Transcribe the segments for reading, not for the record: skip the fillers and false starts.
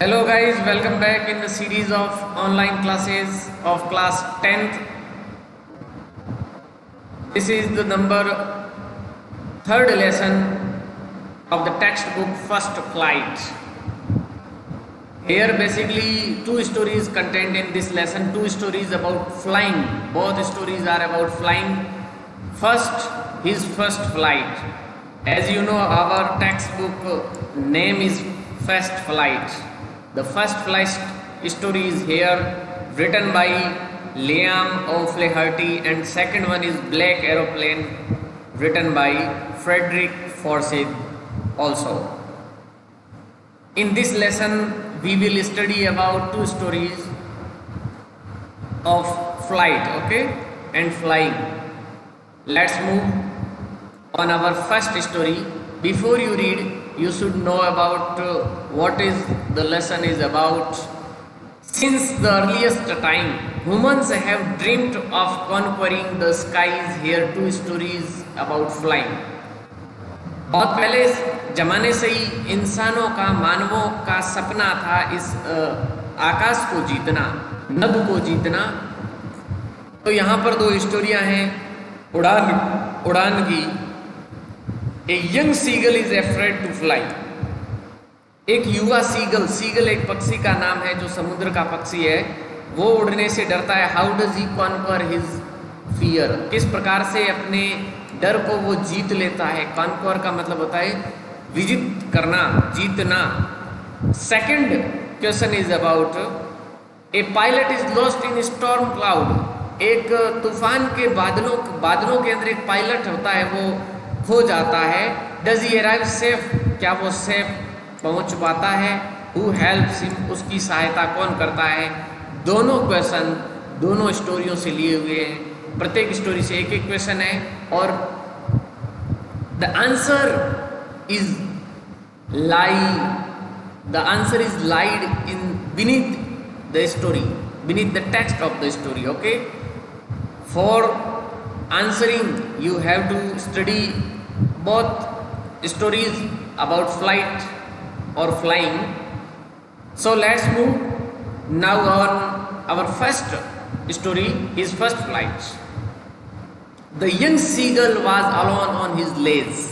Hello guys, welcome back in the series of online classes of class 10th. This is the number third lesson of the textbook First Flight. Here basically two stories contained in this lesson, two stories about flying. Both stories are about flying. First, his first flight. As you know, our textbook name is First Flight. The first flight story is here written by Liam O'Flaherty, and second one is Black Aeroplane written by Frederick Forsyth also. In this lesson we will study about two stories of flight, okay, and flying. Let's move on our first story. Before you read, you should know about what is the lesson is about. Since the earliest time, humans have dreamed of conquering the skies. Here two stories about flying. बहुत पहले जमाने से ही इंसानों का, मानवों का सपना था इस आकाश को जीतना, नभ को जीतना. तो यहाँ पर दो स्टोरियाँ हैं उड़ान की. A young seagull is afraid to fly. एक युवा सीगल एक पक्षी का नाम है जो समुद्र का पक्षी है, वो उड़ने से डरता है. How does he conquer his fear, किस प्रकार से अपने डर को वो जीत लेता है. कॉन्कर का मतलब होता है विजित करना, जीतना. Second question is about A pilot is lost in storm cloud. एक तूफान के बादलों के अंदर एक पायलट होता है, वो खो जाता है. डज ही अराइव सेफ, क्या वो सेफ पहुंच पाता है. हु हेल्प्स हिम, उसकी सहायता कौन करता है. दोनों क्वेश्चन दोनों स्टोरियों से लिए हुए हैं. प्रत्येक स्टोरी से एक एक क्वेश्चन है और the answer is lied in beneath the story, beneath the text of the story. Okay, for answering you have to study both stories about flight or flying. So let's move now on our first story, his first flight. The young seagull was alone on his laze.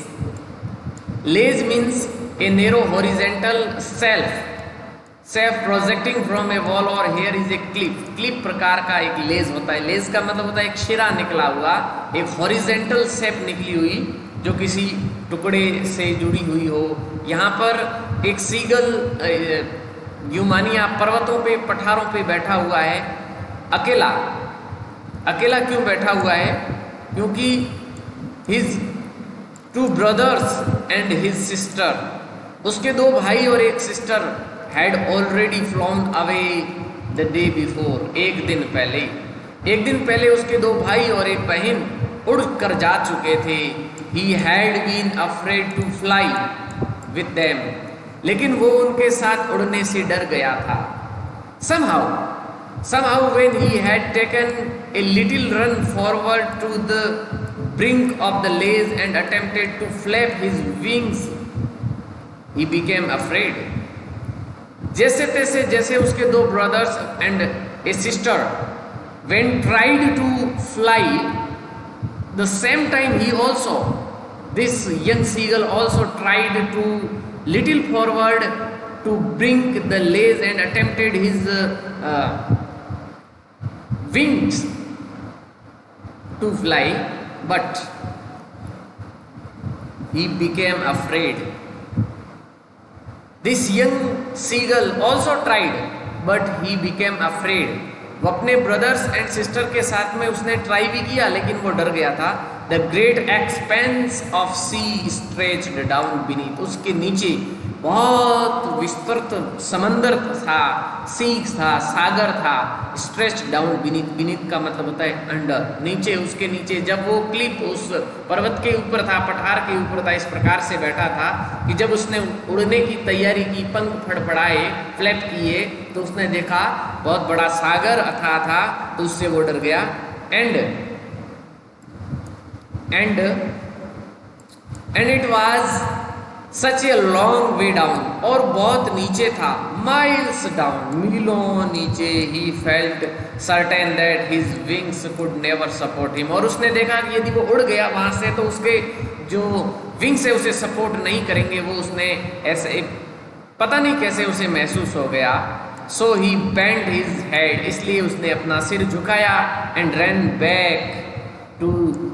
Laze means a narrow horizontal shelf projecting from A wall, और here is a clip प्रकार का एक लेज होता है. लेज का मतलब होता है एक शिरा निकला हुआ, एक हॉरिजेंटल शेप निकली हुई जो किसी टुकड़े से जुड़ी हुई हो. यहाँ पर एक सीगल यूमानिया पर्वतों पे, पठारों पे बैठा हुआ है, अकेला क्यों बैठा हुआ है? क्योंकि his two brothers and his sister, उसके दो भाई और एक sister had already flown away the day before. एक दिन पहले उसके दो भाई और एक बहन उड़ कर जा चुके थे. He had been afraid to fly with them, लेकिन वो उनके साथ उड़ने से डर गया था. Somehow when he had taken a little run forward to the brink of the laze and attempted to flap his wings, he became afraid. जैसे उसके दो brothers and A sister when tried to fly, the same time this young seagull also tried to little forward to bring the lace and attempted his wings to fly, but he became afraid. This young seagull also tried, but he became afraid. वो अपने brothers and sister के साथ में उसने try भी किया, लेकिन वो डर गया था. The great expanse of sea stretched down beneath. उसके नीचे बहुत विस्तृत समंदर था, सी था, सागर था. स्ट्रेच्ड डाउन बीनीथ का मतलब होता है अंडर, नीचे. उसके नीचे जब वो क्लिप उस पर्वत के ऊपर था, पठार के ऊपर था, इस प्रकार से बैठा था कि जब उसने उड़ने की तैयारी की, पंख फड़फड़ाए, फ्लैप किए, तो उसने देखा बहुत बड़ा सागर अथाह था, तो उससे वो डर गया. And it was such a long way down, और बहुत नीचे था, माइल्स डाउन, मीलों नीचे, he felt certain that his wings could never support him, और उसने देखा कि यदि वो उड़ गया वहाँ से तो उसके जो विंग्स है उसे सपोर्ट नहीं करेंगे, वो उसने ऐसे पता नहीं कैसे उसे महसूस हो गया। So he bend his head, इसलिए उसने अपना सिर झुकाया, and run back to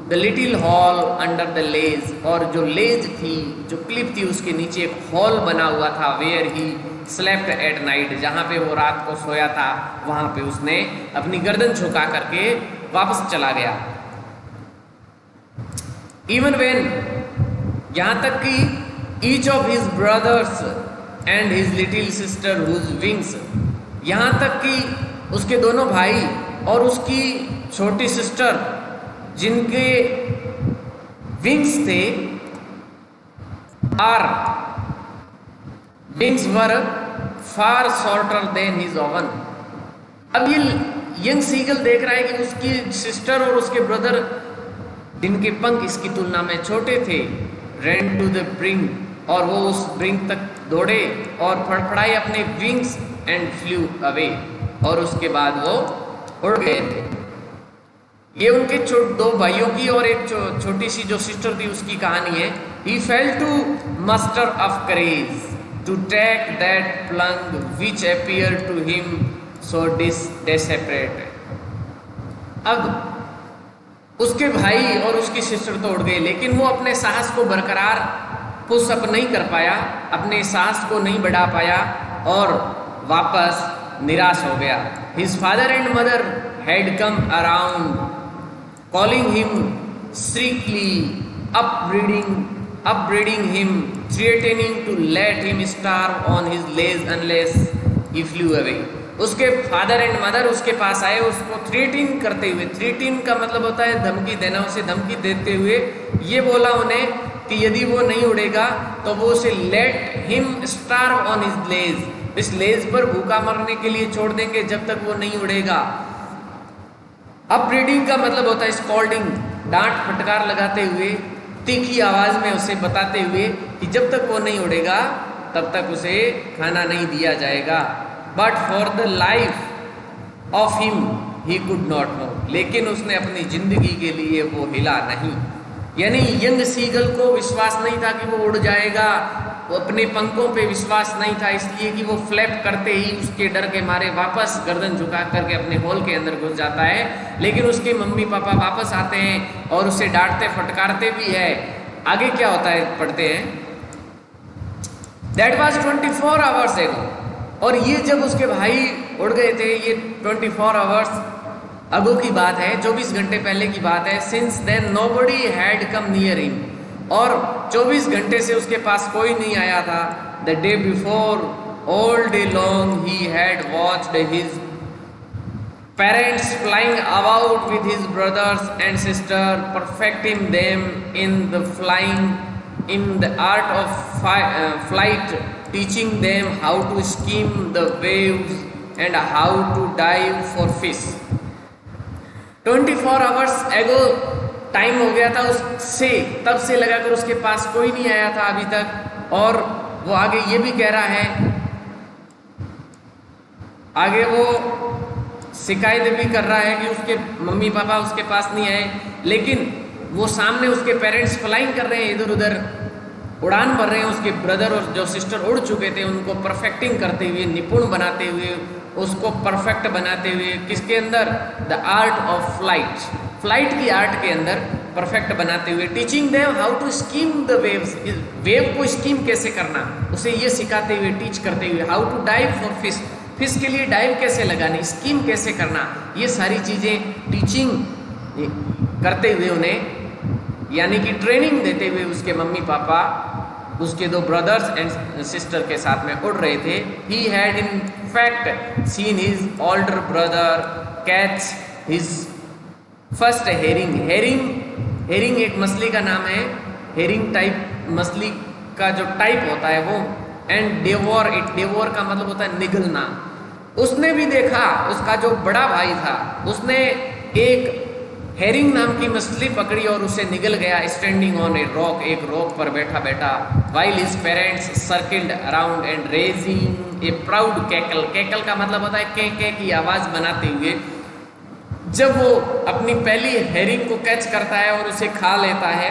the little hole under the ledge, और जो लेज थी, जो क्लिप थी, उसके नीचे एक हॉल बना हुआ था, where he slept at night, जहाँ पे वो रात को सोया था, वहाँ पे उसने अपनी गर्दन झुका करके वापस चला गया। इवन वेन, यहाँ तक कि each of his brothers and his little sister whose wings, यहाँ तक कि उसके दोनों भाई और उसकी छोटी सिस्टर जिनके विंग्स थे, are wings were far shorter than his own. अब ये यंग सीगल देख रहा है कि उसकी सिस्टर और उसके ब्रदर जिनके पंख इसकी तुलना में छोटे थे, रन टू द ब्रिंग, और वो उस ब्रिंग तक दौड़े और फड़फड़ाए अपने विंग्स एंड फ्लू अवे, और उसके बाद वो उड़ गए थे। ये उनके दो भाइयों की और एक छोटी सी जो सिस्टर थी उसकी कहानी है। He fail to muster of courage to take that plunge which appear to him so desperate. अब उसके भाई और उसकी सिस्टर तो उड़ गए, लेकिन वो अपने साहस को बरकरार पुश अप नहीं कर पाया, अपने साहस को नहीं बढ़ा पाया और वापस निराश हो गया। His father and mother had come around calling him strictly, upbraiding him, threatening to let him starve on his legs unless he flew away। उसके फादर एंड मदर उसके पास आए, उसको थ्रेटिंग करते हुए, थ्रेटिंग का मतलब होता है धमकी देना, उसे धमकी देते हुए ये बोला उन्हें कि यदि वो नहीं उड़ेगा तो वो उसे let him starve on his ledge, इस लेज पर भूखा मरने के लिए छोड़ देंगे जब तक वो नहीं उड़ेगा। अपब्रीडिंग का मतलब होता है स्कॉल्डिंग, डांट फटकार लगाते हुए, तीखी आवाज में उसे बताते हुए कि जब तक वो नहीं उड़ेगा तब तक उसे खाना नहीं दिया जाएगा। But for the life of him he could not move, लेकिन उसने अपनी जिंदगी के लिए वो हिला नहीं। यानी यंग सीगल को विश्वास नहीं था कि वो उड़ जाएगा, वो अपने पंखों पे विश्वास नहीं था, इसलिए कि वो फ्लैप करते ही उसके डर के मारे वापस गर्दन झुका करके अपने हॉल के अंदर घुस जाता है। लेकिन उसके मम्मी पापा वापस आते हैं और उसे डांटते फटकारते भी है। आगे क्या होता है पढ़ते हैं। दैट वाज 24 आवर्स एगो, और ये जब उसके भाई उड़ गए थे, ये 24 आवर्स अगो की बात है, 24 घंटे पहले की बात है। Since then nobody had come near him, और 24 घंटे से उसके पास कोई नहीं आया था। The day before all day long he had watched his parents flying about with his brothers and sister, perfecting them in the flying in the art of flight, teaching them how to skim the waves and how to dive for fish. 24 hours ago time हो गया था उससे, तब से लगाकर उसके पास कोई नहीं आया था अभी तक। और वो आगे ये भी कह रहा है, आगे वो शिकायत भी कर रहा है कि उसके मम्मी पापा उसके पास नहीं आए, लेकिन वो सामने उसके पेरेंट्स फ्लाइंग कर रहे हैं, इधर उधर उड़ान भर रहे हैं। उसके ब्रदर और जो सिस्टर उड़ चुके थे उनको परफेक्टिंग करते हुए, निपुण बनाते हुए, उसको परफेक्ट बनाते हुए, किसके अंदर? The art of flight, flight की आर्ट के अंदर परफेक्ट बनाते हुए। Teaching them how to skim the waves, wave को स्कीम कैसे करना उसे ये सिखाते हुए, टीच करते हुए। How to dive for fish, fish के लिए डाइव कैसे लगानी, स्कीम कैसे करना, ये सारी चीज़ें टीचिंग करते हुए उन्हें, यानी कि ट्रेनिंग देते हुए उसके मम्मी पापा उसके दो ब्रदर्स एंड सिस्टर के साथ में उड़ रहे थे। He had in fact seen his older brother catch his first herring. Herring एक मछली का नाम है, हेरिंग टाइप मछली का जो टाइप होता है वो। एंड डेवोर इट, डेवोर का मतलब होता है निगलना। उसने भी देखा, उसका जो बड़ा भाई था उसने एक हेरिंग नाम की मछली पकड़ी और उसे निगल गया। स्टैंडिंग ऑन ए रॉक, एक रॉक पर बैठा बैठा। While his parents circled around and raising A proud cackle. Cackle का मतलब होता है के की आवाज बनाते हुए। जब वो अपनी पहली हेरिंग को कैच करता है और उसे खा लेता है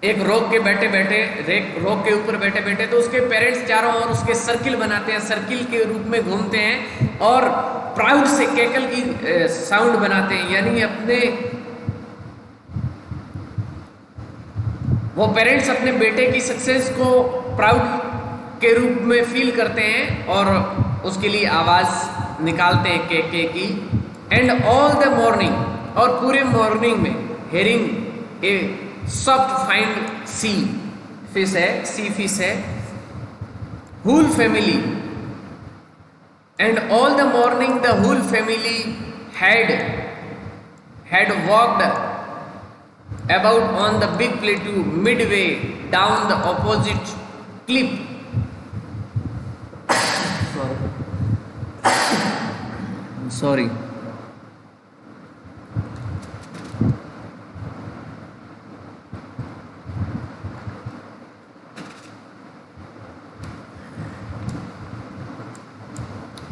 एक रॉक के रॉक के ऊपर बैठे बैठे, तो उसके पेरेंट्स चारों ओर उसके सर्किल बनाते हैं, सर्किल के रूप में घूमते हैं और प्राउड से कैकल की साउंड बनाते हैं, यानी अपने वो पेरेंट्स अपने बेटे की सक्सेस को प्राउड के रूप में फील करते हैं और उसके लिए आवाज निकालते हैं के की। एंड ऑल द मॉर्निंग, और पूरे मॉर्निंग में herring a soft find sea fish है, सी फिश है, whole family, and all the morning the whole family had walked about on the big plateau midway down the opposite cliff. Sorry.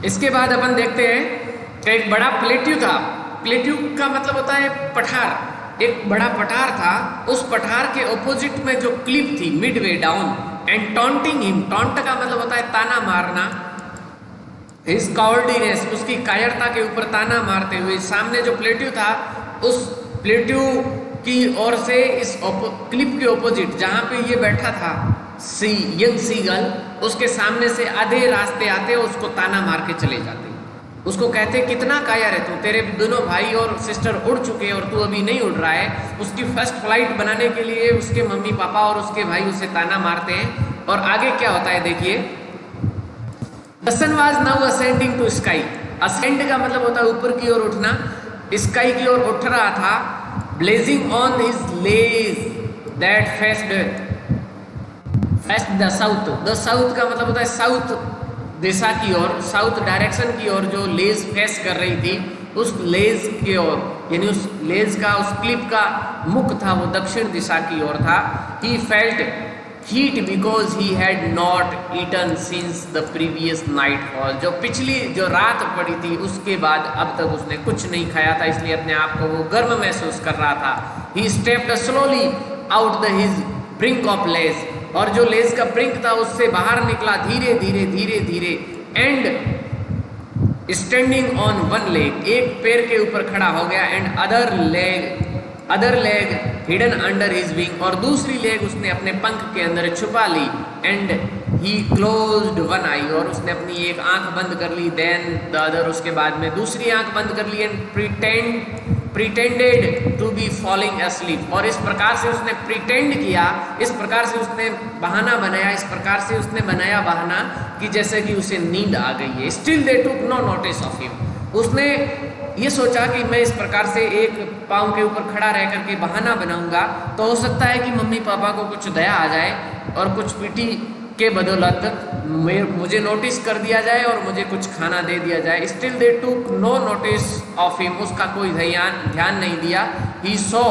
इसके बाद अपन देखते हैं कि एक बड़ा प्लेट्यू था। प्लेट्यू का मतलब होता है पठार। एक बड़ा पठार था, उस पठार के ऑपोजिट में जो क्लिफ थी Midway down, and taunting him, taunt का मतलब होता है ताना मारना, हिज कावर्डीनेस, उसकी कायरता के ऊपर ताना मारते हुए सामने जो प्लेट्यू था, उस प्लेट्यू की ओर से इस क्लिफ के ऑपोजिट जहां पे ये बैठा था यंग सीगल, उसके सामने से आधे रास्ते आते और उसको ताना मार के चले जाते। उसको कहते कितना कायर है तू, तेरे दोनों भाई और सिस्टर उड़ चुके हैं और तू अभी नहीं उड़ रहा है। उसकी फर्स्ट फ्लाइट बनाने के लिए उसके मम्मी पापा और उसके भाई उसे ताना मारते हैं। और आगे क्या होता है देखिए, the sun was now ascending to sky. Ascend का मतलब होता है ऊपर की ओर उठना, स्काई की ओर उठ रहा था। Blazing on his ledge that faced the south. The south का मतलब होता है साउथ दिशा की ओर, साउथ डायरेक्शन की ओर जो लेज फेस कर रही थी, उस लेज की ओर, यानी उस लेज का, उस क्लिप का मुख था वो दक्षिण दिशा की ओर था। He felt heat because he had not eaten since the previous night fall. जो पिछली जो रात पड़ी थी उसके बाद अब तक उसने कुछ नहीं खाया था, इसलिए अपने आप को वो गर्म महसूस कर रहा था। He stepped slowly out the his brink of ledge, और जो लेज का ब्रिंक था उससे बाहर निकला धीरे धीरे धीरे धीरे। And standing on one leg, एक पैर के ऊपर खड़ा हो गया। And other leg hidden under his wing, और दूसरी लेग उसने अपने पंख के अंदर छुपा ली। एंड ही क्लोज्ड वन आई, और उसने अपनी एक आंख बंद कर ली। देन द अदर, उसके बाद में दूसरी आंख बंद कर ली। And pretended to be falling asleep, और इस प्रकार से उसने प्रिटेंड किया, इस प्रकार से उसने बहाना बनाया, इस प्रकार से उसने बनाया बहाना कि जैसे कि उसे नींद आ गई है। Still they took no notice of him. उसने ये सोचा कि मैं इस प्रकार से एक पाँव के ऊपर खड़ा रह करके बहाना बनाऊंगा तो हो सकता है कि मम्मी पापा को कुछ दया आ जाए और कुछ पीटी के बदौलत मुझे नोटिस कर दिया जाए और मुझे कुछ खाना दे दिया जाए। Still they took no notice of him, उसका कोई ध्यान नहीं दिया। He saw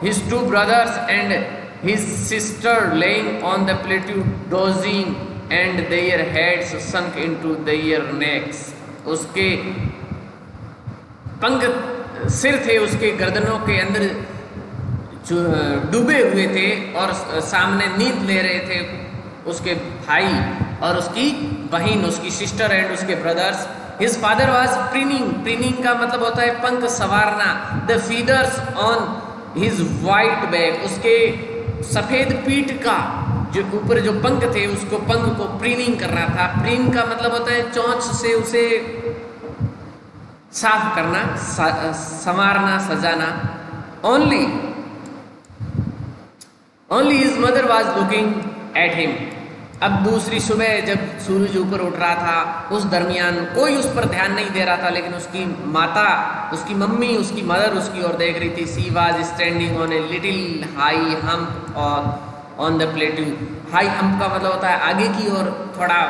his two brothers and his sister lying on the plateau dozing and their heads sunk into their necks. उसके पंख सिर थे उसके गर्दनों के अंदर डूबे हुए थे और सामने नींद ले रहे थे उसके भाई और उसकी बहन, उसकी सिस्टर एंड उसके brothers. His father was preening, preening का मतलब होता है पंख संवारना। The feathers on his white back, उसके सफेद पीठ का जो ऊपर जो पंख थे उसको पंख को प्रीनिंग कर रहा था। प्रीन का मतलब होता है चोंच से उसे साफ करना, संवारना, सजाना। Only his mother was looking at him. अब दूसरी सुबह जब सूरज ऊपर उठ रहा था उस दरमियान कोई उस पर ध्यान नहीं दे रहा था, लेकिन उसकी माता, उसकी मम्मी, उसकी मदर उसकी ओर देख रही थी। She was standing on a little high hump on the plateau. High hump का मतलब होता है आगे की ओर थोड़ा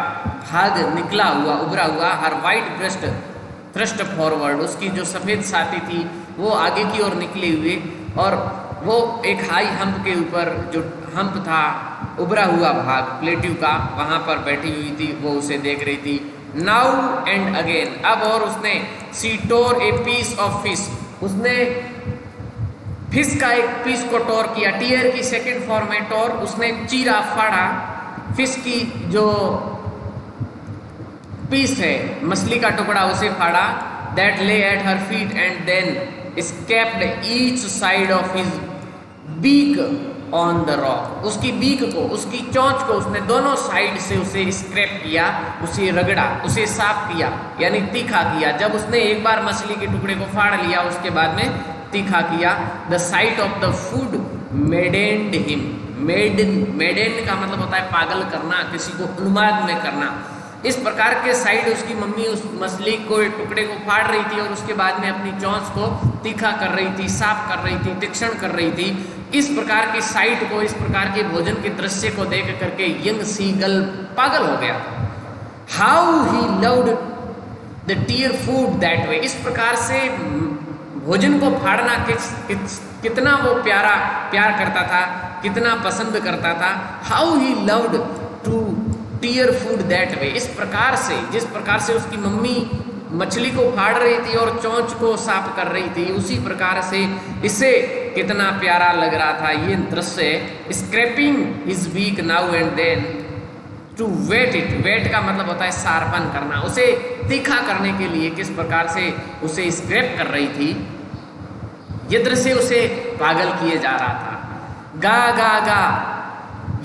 भाग निकला हुआ, उभरा हुआ। हर वाइट ब्रेस्ट थ्रस्ट फॉरवर्ड, उसकी जो सफ़ेद छाती थी वो आगे की ओर निकली हुई और वो एक हाई हम्प के ऊपर, जो हम्प था, उभरा हुआ भाग प्लेट्यू का, वहां पर बैठी हुई थी, वो उसे देख रही थी। नाउ एंड अगेन, अब और उसने सी टोर ए पीस ऑफ फिश, उसने फिश का एक पीस को टोर किया, टीयर की सेकंड फॉर्म है टोर, उसने चीरा फाड़ा, फिश की जो पीस है मछली का टुकड़ा उसे फाड़ा, that lay at her feet and then scraped each side of his beak on the rock, उसकी बीक को, उसकी चोंच को उसने दोनों साइड से उसे स्क्रैप किया, उसे रगड़ा, उसे साफ किया, यानी तीखा किया। जब उसने एक बार मछली के टुकड़े को फाड़ लिया, उसके बाद में तीखा किया। The sight of the food maddened him, madden का मतलब होता है पागल करना, किसी को उन्माद में करना। इस प्रकार के साइड उसकी मम्मी उस मछली को टुकड़े को फाड़ रही थी और उसके बाद में अपनी चोंच को तीखा कर रही थी, साफ कर रही थी, तीक्ष्ण कर रही थी। इस प्रकार की साइट को, इस प्रकार के भोजन के दृश्य को देख करके यंग सीगल पागल हो गया। How he loved the tear food that way, इस प्रकार से भोजन को फाड़ना कितना वो प्यार करता था, कितना पसंद करता था। How he loved to tear food that way, इस प्रकार से, जिस प्रकार से उसकी मम्मी मछली को फाड़ रही थी और चोंच को साफ कर रही थी, उसी प्रकार से इसे कितना प्यारा लग रहा था ये दृश्य। Scraping his beak now and then to whet it, whet का मतलब होता है शार्पन करना, उसे तीखा करने के लिए किस प्रकार से उसे स्क्रैप कर रही थी, ये दृश्य उसे पागल किए जा रहा था। गा गा गा,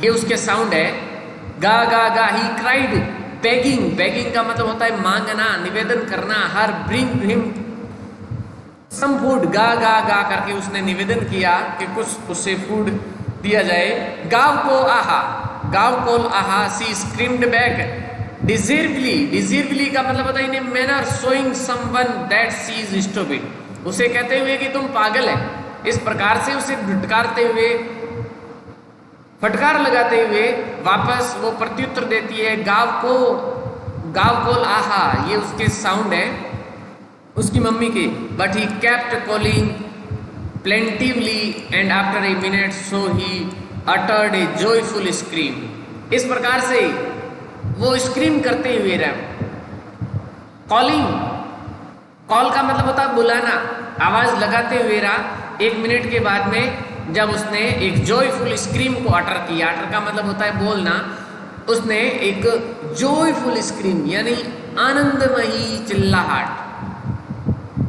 ये उसके साउंड है, गा गा गा। ही क्राइड बेगिंग, बेगिंग का मतलब होता है मांगना, निवेदन करना। हर ब्रिंग हिम सम फूड, गा गा गा करके उसने निवेदन किया कि कुछ उसे फूड दिया जाए। गाव को आहा, गाव कोल आहा, सी स्क्रीम्ड बैक डिजर्वली, डिजर्वली का मतलब होता है in a manner showing someone that she is stupid, उसे कहते हुए कि तुम पागल है, इस प्रकार से उसे धुटकारते हुए, फटकार लगाते हुए वापस वो प्रत्युत्तर देती है। गाव कोल आहा, ये उसके साउंड है उसकी मम्मी के। But he kept calling plaintively and after a minute so he uttered A joyful scream, इस प्रकार से वो स्क्रीम करते हुए रहे। कॉलिंग, कॉल का मतलब होता है बुलाना, आवाज लगाते हुए रहा। एक मिनट के बाद में जब उसने एक जॉयफुल स्क्रीम को अटर किया, अटर का मतलब होता है बोलना, उसने एक जॉयफुल स्क्रीम यानी आनंदमयी चिल्लाहट।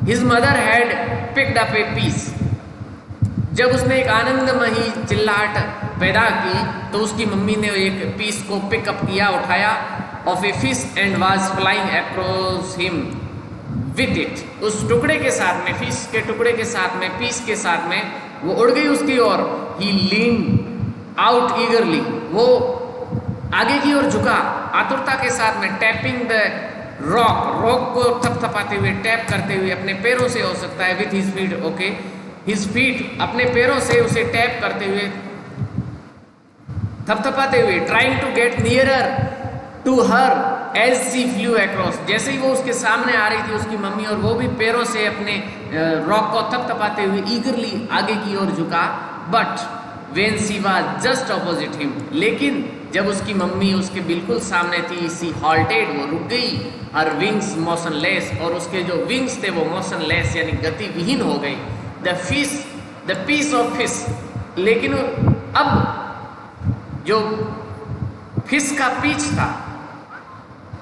His mother had picked up a piece, जब उसने एक आनंदमयी चिल्लाहट पैदा की तो उसकी मम्मी ने एक पीस को पिकअप किया, उठाया, of a fish and was flying across him with it, उस टुकड़े के साथ में, फिश के टुकड़े के साथ में, पीस के साथ में वो उड़ गई उसकी ओर। ही लीन आउट ईगरली, वो आगे की ओर झुका आतुरता के साथ में। टैपिंग द रॉक, रॉक को थपथपाते हुए, टैप करते हुए अपने पैरों से, हो सकता है with his feet, okay, his feet, अपने पैरों से उसे टैप करते हुए, थपथपाते हुए। Trying to get nearer to her as she flew across, जैसे ही वो उसके सामने आ रही थी उसकी मम्मी, और वो भी पैरों से अपने रॉक को थपथपाते हुए ईगरली आगे की ओर झुका। But when she was just opposite him, लेकिन जब उसकी मम्मी उसके बिल्कुल सामने थी, सी हॉल्टेड, वो रुक गई। हर विंग्स मोशनलेस, और उसके जो विंग्स थे वो मोशनलेस यानी गतिविहीन हो गई। The fish, the piece of fish, लेकिन अब जो फिश का पीस था,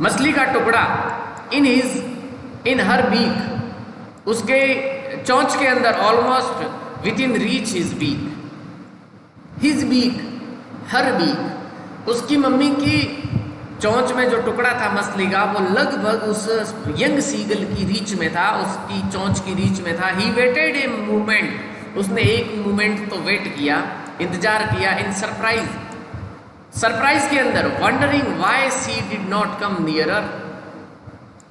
मछली का टुकड़ा, इन हर बीक, उसके चोंच के अंदर, almost within reach his beak, her beak, उसकी मम्मी की चोंच में जो टुकड़ा था मछली का, वो लगभग उस यंग सीगल की रीच में था, उसकी चोंच की रीच में था। ही वेटेड ए मूवमेंट, उसने एक मूवमेंट तो वेट किया, इंतजार किया। इन सरप्राइज, सरप्राइज के अंदर, wondering why she did not come nearer,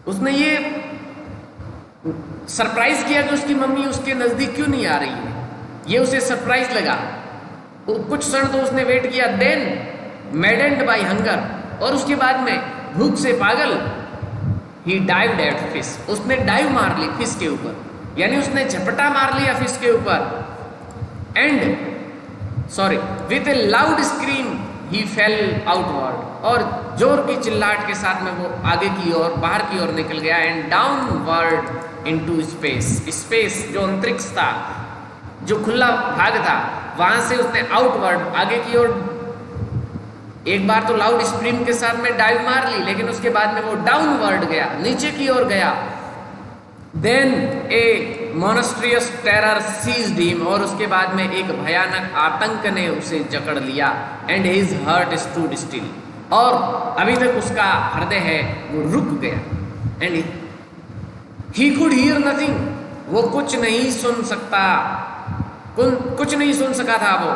उसने ये सरप्राइज किया कि उसकी मम्मी उसके नजदीक क्यों नहीं आ रही है, ये उसे सरप्राइज लगा। कुछ क्षण तो उसने वेट किया। देन मैडेंड बाय हंगर, और उसके बाद में भूख से पागल, ही डाइव्ड एट फिश, उसने डाइव मार ली फिश के ऊपर, यानी उसने झपटा मार लिया फिश के ऊपर। And sorry, with A loud scream he fail outward, और जोर की चिल्लाहट के साथ में वो आगे की ओर, बाहर की ओर निकल गया, and downward into space, space जो अंतरिक्ष था, जो खुला भाग था, वहां से उसने आउटवर्ड, आगे की ओर, एक बार तो लाउड स्क्रीम के साथ में डाइव मार ली, लेकिन उसके बाद में वो डाउनवर्ड गया, नीचे की ओर गया। देन ए मोनेस्ट्रियस टेरर सीज्ड हिम, और उसके बाद में एक भयानक आतंक ने उसे जकड़ लिया, and his heart stood still, और अभी तक उसका हृदय है वो रुक गया, and he could hear nothing, वो कुछ नहीं सुन सकता, कुछ नहीं सुन सका था वो,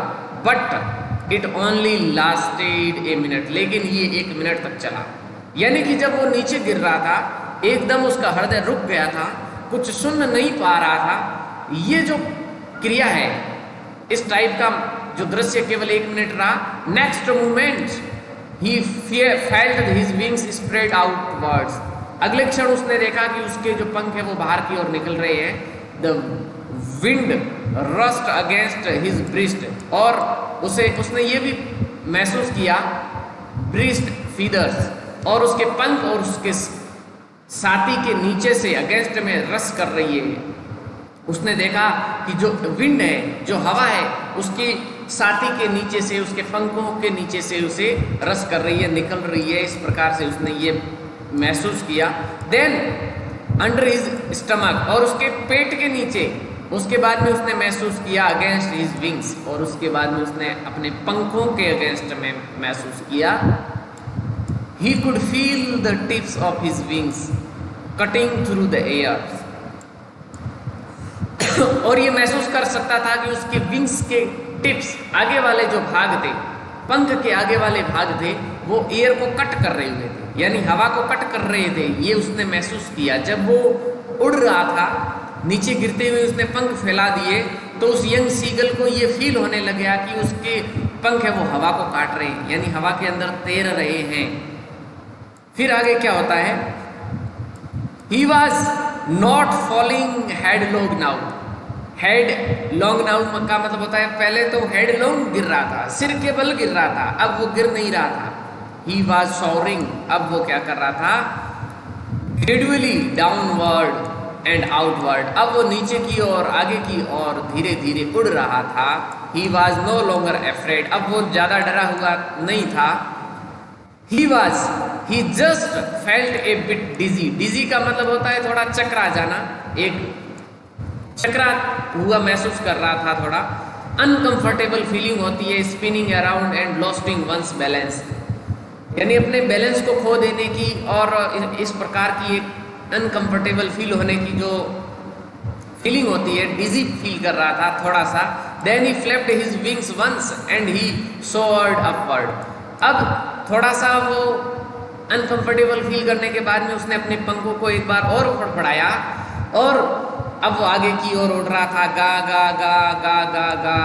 but it only lasted a minute, लेकिन ये 1 मिनट तक चला, यानी कि जब वो नीचे गिर रहा था, एकदम उसका हृदय रुक गया था, कुछ सुन नहीं पा रहा था। ये जो क्रिया है, इस टाइप का जो दृश्य केवल 1 मिनट रहा। Next moment he felt his wings spread outwards, अगले क्षण उसने देखा कि उसके जो पंख है वो बाहर की ओर निकल रहे हैं। The wind rust against his breast, और उसने ये भी महसूस किया, ब्रिस्ट फीदर्स, और उसके पंख और उसके छाती के नीचे से अगेंस्ट में रस कर रही है। उसने देखा कि जो विंड है, जो हवा है, उसकी छाती के नीचे से, उसके पंखों के नीचे से उसे रस कर रही है, निकल रही है, इस प्रकार से उसने ये महसूस किया। देन अंडर हिज स्टमक, और उसके पेट के नीचे, उसके बाद में उसने महसूस किया अगेंस्ट हिज विंग्स, और उसके बाद में उसने अपने पंखों के अगेंस्ट में महसूस किया। He could feel the tips of his wings cutting through the air, और ये महसूस कर सकता था कि उसके विंग्स के टिप्स, आगे वाले जो भाग थे, पंख के आगे वाले भाग थे, वो एयर को कट कर रहे हुए थे, यानी हवा को कट कर रहे थे। ये उसने महसूस किया जब वो उड़ रहा था, नीचे गिरते हुए उसने पंख फैला दिए, तो उस यंग सीगल को ये फील होने लग गया कि उसके पंख है वो हवा को काट रहे हैं, यानी हवा के अंदर तैर रहे हैं। फिर आगे क्या होता है? He was not falling headlong now. Headlong noun का मतलब होता है, पहले तो हेडलॉन्ग गिर रहा था, सिर के बल गिर रहा था, अब वो गिर नहीं रहा था। He was soaring, अब वो क्या कर रहा था? Gradually downward and outward, अब वो नीचे की ओर, आगे की ओर धीरे धीरे उड़ रहा था। He was no longer afraid, अब वो ज्यादा डरा हुआ नहीं था। He just felt a bit dizzy. Dizzy का मतलब होता है थोड़ा चकरा जाना, एक चकरा हुआ महसूस कर रहा था, थोड़ा अनकंफर्टेबल फीलिंग होती है, spinning around and losing one's balance, यानी अपने बैलेंस को खो देने की और इस प्रकार की एक अनकंफर्टेबल फील होने की जो फीलिंग होती है, डिजी फील कर रहा था थोड़ा सा। Then he flapped his wings once and he soared upward, अब थोड़ा सा वो अनकंफर्टेबल फील करने के बाद में उसने अपने पंखों को एक बार और फड़फड़ाया, और अब वो आगे की ओर उड़ रहा था। गा गा गा गा गा गा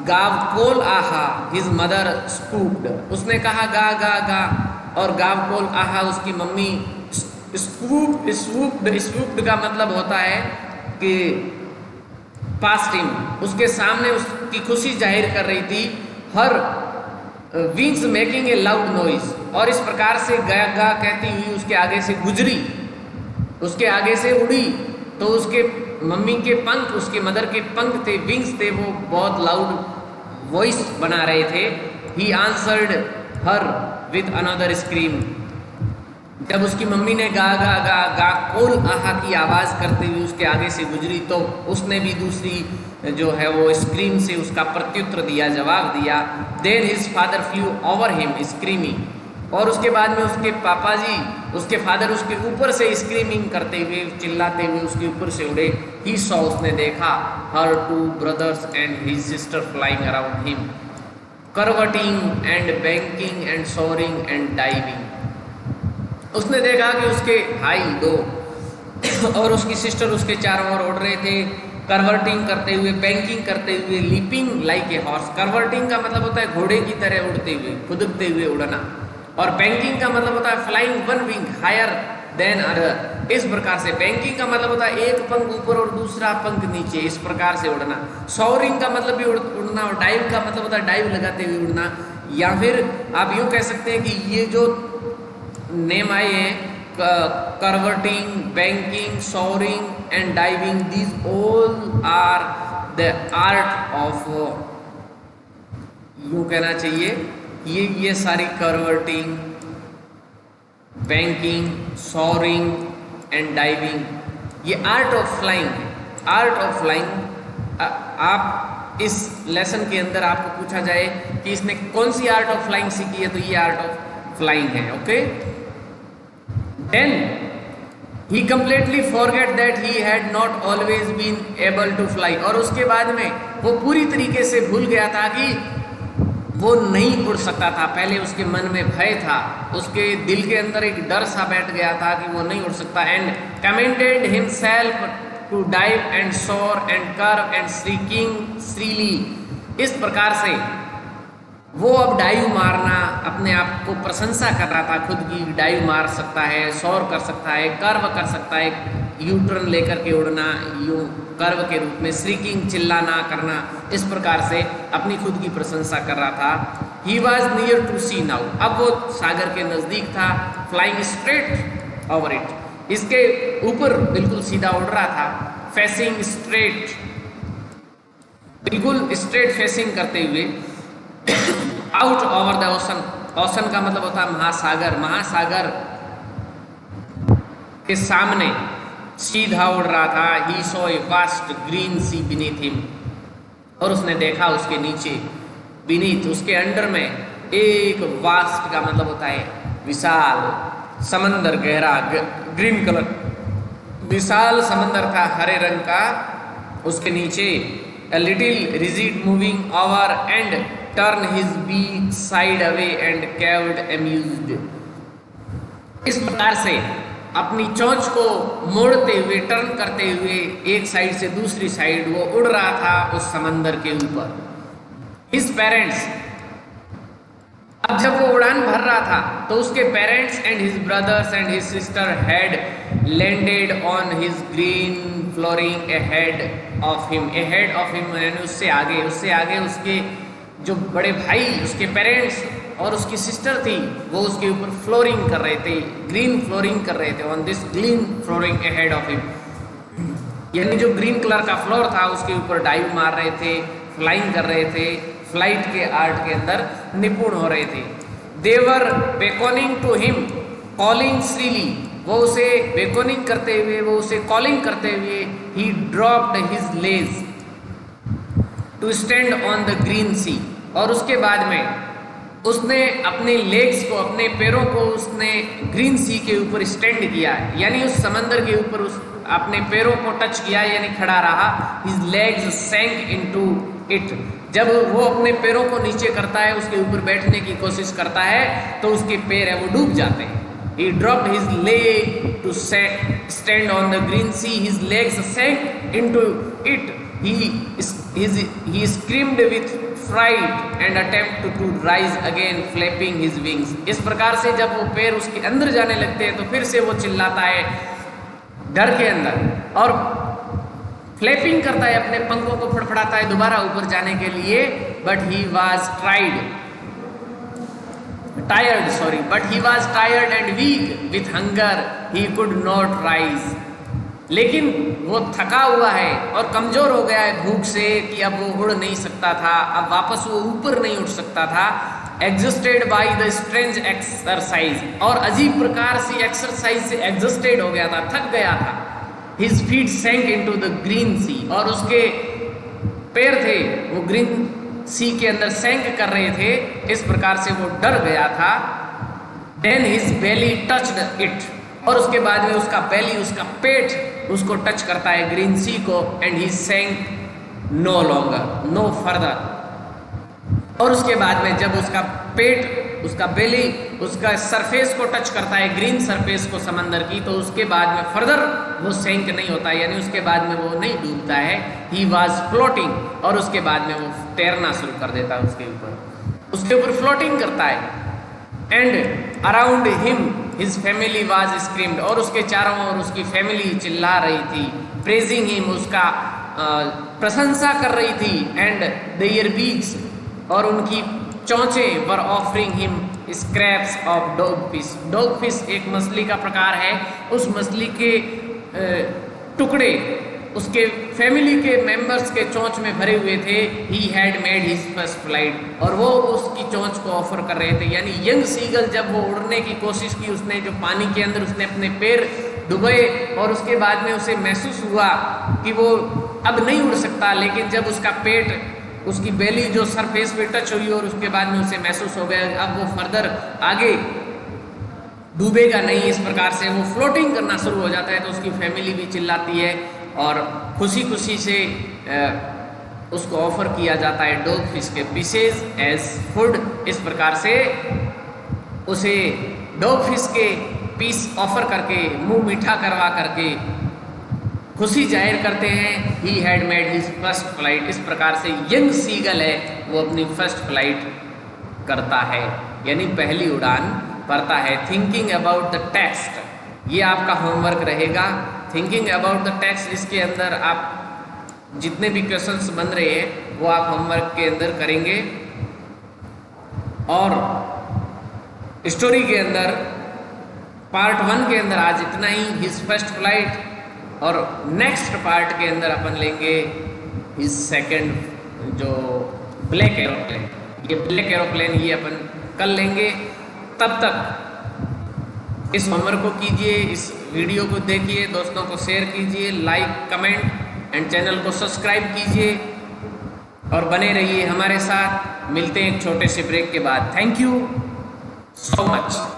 गाव कोल आहा, हिज मदर स्कूप्ड, उसने कहा गा गा गा, और गाव कोल आहा उसकी मम्मी स्कूप्ड का मतलब होता है कि पास्ट हिम, उसके सामने उसकी खुशी जाहिर कर रही थी। हर wings making a loud noise, और इस प्रकार से गा गा कहती हुई उसके आगे से गुजरी, उसके आगे से उड़ी, तो उसके मम्मी के पंख, उसके मदर के पंख थे, विंग्स थे, वो बहुत लाउड वॉइस बना रहे थे। He answered her with another scream, जब उसकी मम्मी ने गा गा गा गा कोल आहा की आवाज़ करते हुए उसके आगे से गुजरी, तो उसने भी दूसरी जो है वो स्क्रीम से उसका प्रत्युत्तर दिया, जवाब दिया। Then his father flew over him screaming, और उसके बाद में उसके पापा जी, उसके फादर उसके ऊपर से स्क्रीमिंग करते हुए, चिल्लाते हुए उसके ऊपर से उड़े। ही सॉ, उसने देखा, her 2 brothers and his sister flying around him, curveting and banking and soaring and diving. उसने देखा कि उसके भाई 2 और उसकी सिस्टर उसके चारों ओर उड़ रहे थे, करवर्टिंग करते हुए, बैंकिंग करते हुए, लीपिंग लाइक ए हॉर्स। करवर्टिंग का मतलब होता है घोड़े की तरह उड़ते हुए, खुदकते हुए उड़ना, और बैंकिंग का मतलब होता है flying one wing higher than other. इस प्रकार से बैंकिंग का मतलब होता है एक पंख ऊपर और दूसरा पंख नीचे, इस प्रकार से उड़ना। सोअरिंग का मतलब भी उड़ना, और डाइव का मतलब होता है डाइव लगाते हुए उड़ना। या फिर आप यूँ कह सकते हैं कि ये जो नेम आए हैं, curveting, banking, soaring and diving, these all are the art of, यूँ कहना चाहिए ये सारी curveting, banking, soaring and diving ये आर्ट ऑफ फ्लाइंग है। आर्ट ऑफ फ्लाइंग, आप इस लेसन के अंदर आपको पूछा जाए कि इसने कौन सी आर्ट ऑफ फ्लाइंग सीखी है, तो ये आर्ट ऑफ फ्लाइंग है। Okay, then he completely forget that he had not always been able to fly, और उसके बाद में वो पूरी तरीके से भूल गया था कि वो नहीं उड़ सकता था। पहले उसके मन में भय था, उसके दिल के अंदर एक डर सा बैठ गया था कि वो नहीं उड़ सकता। And commended himself to dive and soar and curve and shrieking shrilly, इस प्रकार से वो अब डाइव मारना, अपने आप को प्रशंसा कर रहा था खुद की, डाइव मार सकता है, सौर कर सकता है, कर्व कर सकता है, यू टर्न लेकर के उड़ना, यू कर्व के रूप में, श्रीकिंग चिल्लाना करना, इस प्रकार से अपनी खुद की प्रशंसा कर रहा था। He was near to sea now, अब वो सागर के नज़दीक था। फ्लाइंग स्ट्रेट ओवर इट, इसके ऊपर बिल्कुल सीधा उड़ रहा था। फेसिंग स्ट्रेट, बिल्कुल स्ट्रेट फेसिंग करते हुए। Out over the ocean, ocean का मतलब होता है महासागर, महासागर के सामने सीधा उड़ रहा था। He saw a vast green sea beneath him, और उसने देखा उसके नीचे, बीनीथ उसके अंडर में एक वास्ट का मतलब होता है विशाल समंदर, गहरा ग्रीन कलर, विशाल समंदर था हरे रंग का। उसके नीचे a little rigid moving over and turn his beak side away and caved amused, इस प्रकार से अपनी चोंच को मोड़ते हुए, टर्न करते हुए एक साइड से दूसरी साइड वो उड़ रहा था उस समंदर के ऊपर। His parents, अब जब वो उड़ान भर रहा था तो उसके parents and his brothers and his sister had landed on his green flooring ahead of him. Ahead of him यानी उससे आगे उसके जो बड़े भाई, उसके पेरेंट्स और उसकी सिस्टर थी, वो उसके ऊपर फ्लोरिंग कर रहे थे, ग्रीन फ्लोरिंग कर रहे थे, on this green flooring ahead of him, यानी जो ग्रीन कलर का फ्लोर था उसके ऊपर डाइव मार रहे थे, फ्लाइंग कर रहे थे, फ्लाइट के आर्ट के अंदर निपुण हो रहे थे। दे वर बेकॉनिंग टू हिम कॉलिंग श्रीली, वो उसे बेकॉनिंग करते हुए, वो उसे कॉलिंग करते हुए, he dropped his ledge to stand on the green sea, और उसके बाद में उसने अपने लेग्स को, अपने पैरों को उसने ग्रीन सी के ऊपर स्टैंड किया, यानी उस समंदर के ऊपर उस अपने पैरों को टच किया, यानी खड़ा रहा। हिज लेग्स सैंक इनटू इट, जब वो अपने पैरों को नीचे करता है, उसके ऊपर बैठने की कोशिश करता है, तो उसके पैर है वो डूब जाते हैं। He dropped his leg to stand on the green sea. His legs sank into it. He screamed with fright and attempted to rise again, flapping his wings. इस प्रकार से जब वो पैर उसके अंदर जाने लगते हैं तो फिर से वो चिल्लाता है डर के अंदर, और फ्लैपिंग करता है, अपने पंखों को फड़फड़ाता है दोबारा ऊपर जाने के लिए। But he was tired and weak with hunger, he could not rise, लेकिन वो थका हुआ है और कमजोर हो गया है भूख से कि अब वो उड़ नहीं सकता था, अब वापस वो ऊपर नहीं उठ सकता था। एग्जस्टेड बाय द स्ट्रेंज एक्सरसाइज, और अजीब प्रकार से एक्सरसाइज से एग्जस्टेड हो गया था, थक गया था। His feet sank into the green sea, और उसके पैर थे वो ग्रीन सी के अंदर सैंक कर रहे थे, इस प्रकार से वो डर गया था। Then his belly touched it, और उसके बाद में उसका बेली, उसका पेट उसको टच करता है ग्रीन सी को। And he sank no longer, no further, और उसके बाद में जब उसका पेट, उसका बेली, उसका सरफेस को टच करता है, ग्रीन सरफेस को समंदर की, तो उसके बाद में फर्दर वो सैंक नहीं होता है, यानी उसके बाद में वो नहीं डूबता है। ही वॉज फ्लोटिंग, और उसके बाद में वो तैरना शुरू कर देता है उसके ऊपर फ्लोटिंग करता है। And around him his family was screamed, और उसके चारों ओर उसकी फैमिली चिल्ला रही थी, प्रेजिंग हिम, उसका प्रशंसा कर रही थी, एंड देयर बीक्स, और उनकी चोंचें were offering him scraps of dogfish. Dogfish एक मछली का प्रकार है, उस मछली के टुकड़े उसके फैमिली के मेंबर्स के चोंच में भरे हुए थे। He had made his first flight, और वो उसकी चोंच को ऑफर कर रहे थे। यानी यंग सीगल जब वो उड़ने की कोशिश की, उसने जो पानी के अंदर उसने अपने पैर डुबोए, और उसके बाद में उसे महसूस हुआ कि वो अब नहीं उड़ सकता, लेकिन जब उसका पेट, उसकी बेली जो सरफेस पे टच हुई, और उसके बाद में उसे महसूस हो गया अब वो फर्दर आगे डूबेगा नहीं, इस प्रकार से वो फ्लोटिंग करना शुरू हो जाता है। तो उसकी फैमिली भी चिल्लाती है, और खुशी खुशी से उसको ऑफर किया जाता है डॉग फिश के पीसेज एज फूड। इस प्रकार से उसे डॉग फिश के पीस ऑफर करके, मुंह मीठा करवा करके खुशी जाहिर करते हैं। He had made his first flight. इस प्रकार से यंग सीगल है वो अपनी फर्स्ट फ्लाइट करता है, यानी पहली उड़ान भरता है। थिंकिंग अबाउट द टेक्स्ट, ये आपका होमवर्क रहेगा। थिंकिंग अबाउट द टेक्स्ट, इसके अंदर आप जितने भी क्वेश्चंस बन रहे हैं वो आप होमवर्क के अंदर करेंगे। और स्टोरी के अंदर पार्ट 1 के अंदर आज इतना ही, हिज फर्स्ट फ्लाइट, और नेक्स्ट पार्ट के अंदर अपन लेंगे हिज सेकंड जो ब्लैक एरोप्लेन। ये ब्लैक एरोप्लेन ये अपन कल लेंगे। तब तक इस होमवर्क को कीजिए, इस वीडियो को देखिए, दोस्तों को शेयर कीजिए, लाइक, कमेंट एंड चैनल को सब्सक्राइब कीजिए, और बने रहिए हमारे साथ। मिलते हैं एक छोटे से ब्रेक के बाद। Thank you so much.